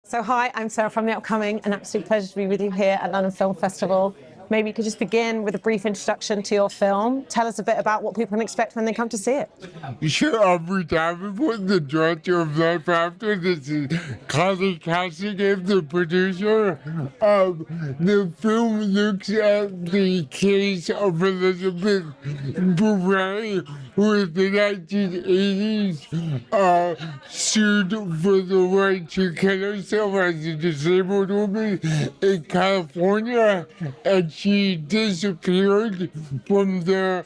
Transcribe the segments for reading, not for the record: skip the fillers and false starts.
So hi, I'm Sarah from the upcoming. An absolute pleasure to be with you here at London Film Festival. Maybe you could just begin with a brief introduction to your film. Tell us a bit about what people can expect when they come to see it. Sure, I'm Reid Davenport, the director of Life After. This is Colleen Cassingham, the producer. The film looks at the case of Elizabeth Bouvet, who in the 1980s sued for the right to kill herself as a disabled woman in California, and she disappeared from the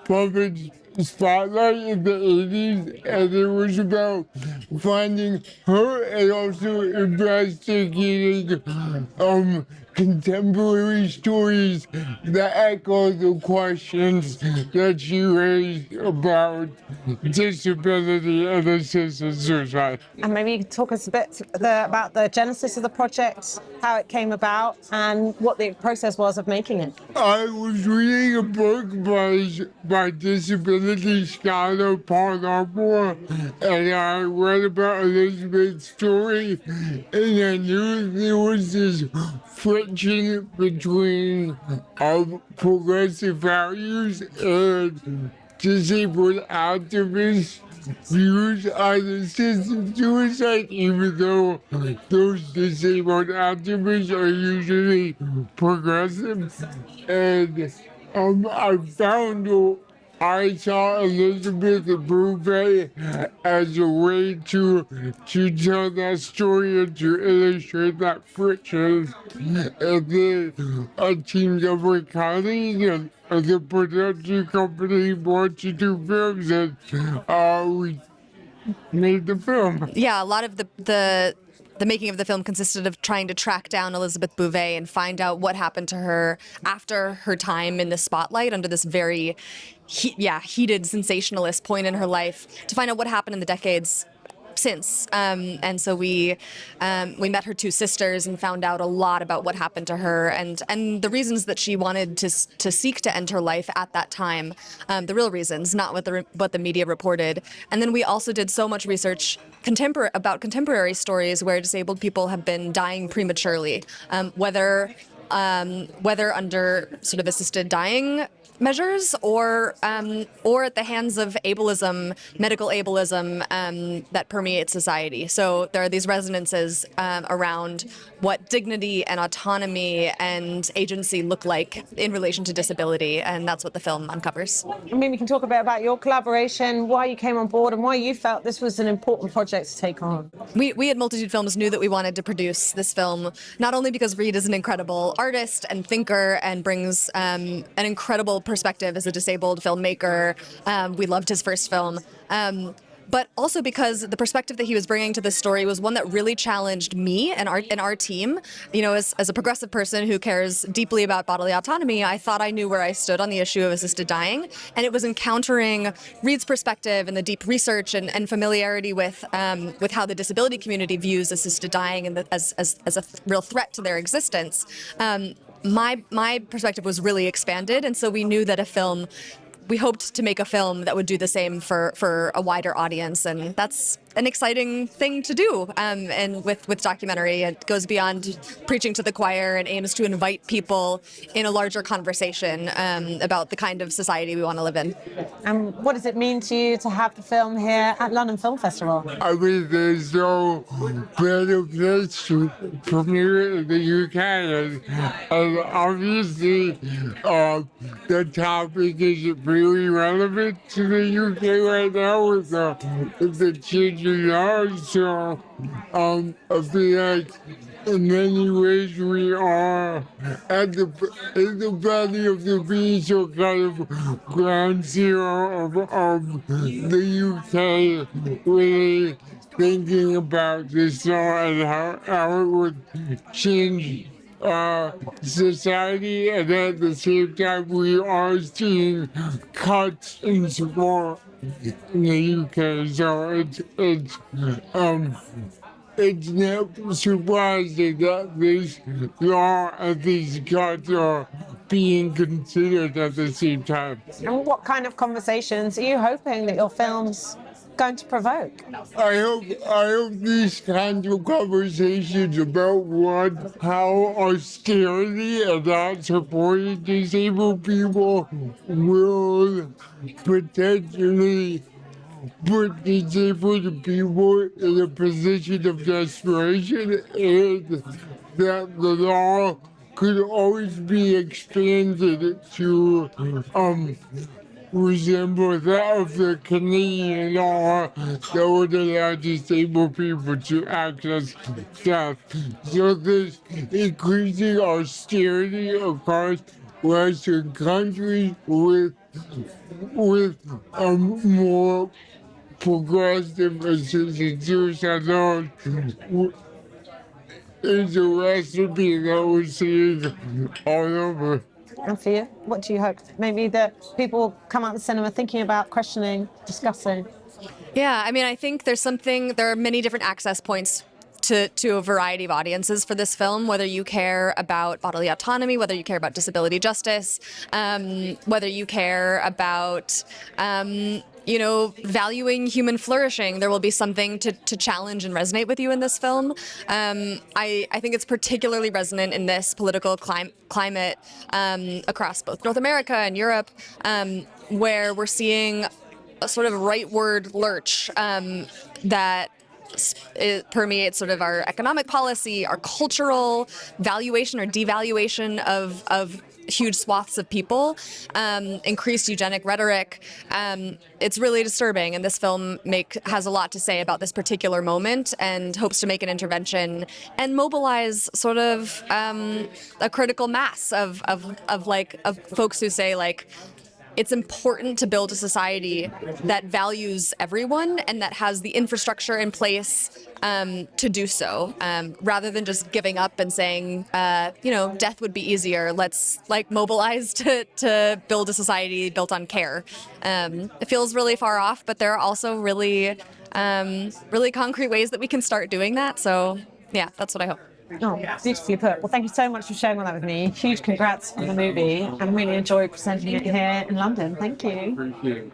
public spotlight in the 80s, and it was about finding her and also investigating contemporary stories that echo the questions that she raised about disability and assisted suicide. And maybe you could talk us a bit about the genesis of the project, how it came about, and what the process was of making it. I was reading a book by disability scholar Paul Arbor, and I read about Elizabeth's story, and I knew there was this friction between progressive values and disabled activists' views on assisted suicide, even though those disabled activists are usually progressive. And I saw Elizabeth Bouvet as a way to tell that story and to illustrate that friction. And then I teamed up with Colleen and the production company wanted to do films, and we made the film. Yeah, a lot of the making of the film consisted of trying to track down Elizabeth Bouvet and find out what happened to her after her time in the spotlight under this very heated sensationalist point in her life, to find out what happened in the decades since. And so we met her two sisters and found out a lot about what happened to her and the reasons that she wanted to seek to end her life at that time, the real reasons, not what the media reported. And then we also did so much research about contemporary stories where disabled people have been dying prematurely, whether under sort of assisted dying measures or at the hands of ableism, medical ableism that permeates society. So there are these resonances around what dignity and autonomy and agency look like in relation to disability, and that's what the film uncovers. I mean, we can talk a bit about your collaboration, why you came on board, and why you felt this was an important project to take on. We at Multitude Films knew that we wanted to produce this film, not only because Reid is an incredible artist and thinker and brings an incredible perspective as a disabled filmmaker. We loved his first film. But also because the perspective that he was bringing to this story was one that really challenged me and our team. You know, as a progressive person who cares deeply about bodily autonomy, I thought I knew where I stood on the issue of assisted dying, and it was encountering Reid's perspective and the deep research and familiarity with how the disability community views assisted dying and as a real threat to their existence. My perspective was really expanded, and so we knew that we hoped to make a film that would do the same for a wider audience, and that's an exciting thing to do. And with documentary, it goes beyond preaching to the choir and aims to invite people in a larger conversation about the kind of society we want to live in. And what does it mean to you to have the film here at London Film Festival? I mean, there's no better place to premiere in the UK, and obviously the topic is really relevant to the UK right now with the changing laws. So I feel like in many ways we are in the belly of the beast, or kind of ground zero of the UK, really thinking about this law and how it would change society, and at the same time we are seeing cuts in support in the UK. So it's not surprising that this law and these cuts are being considered at the same time. And what kind of conversations are you hoping that your films going to provoke? I hope these kinds of conversations about how austerity and not supporting disabled people will potentially put disabled people in a position of desperation, and that the law could always be expanded to resemble that of the Canadian law that would allow disabled people to access death. So this increasing austerity across Western countries with more progressive assisted suicide laws is a recipe that we're seeing all over. And for you, what do you hope? Maybe that people will come out of the cinema thinking about, questioning, discussing. Yeah, I mean, I think there are many different access points to a variety of audiences for this film, whether you care about bodily autonomy, whether you care about disability justice, whether you care about valuing human flourishing. There will be something to challenge and resonate with you in this film. I think it's particularly resonant in this political climate across both North America and Europe, where we're seeing a sort of rightward lurch that it permeates sort of our economic policy, our cultural valuation or devaluation of huge swaths of people, increased eugenic rhetoric. It's really disturbing, and this film has a lot to say about this particular moment and hopes to make an intervention and mobilize sort of a critical mass of folks who say, like, it's important to build a society that values everyone and that has the infrastructure in place to do so, rather than just giving up and saying, death would be easier. Let's mobilize to build a society built on care. It feels really far off, but there are also really concrete ways that we can start doing that. So yeah, that's what I hope. Oh, beautifully put. Well, thank you so much for sharing all that with me. Huge congrats on the movie, and really enjoyed presenting it here in London. Thank you.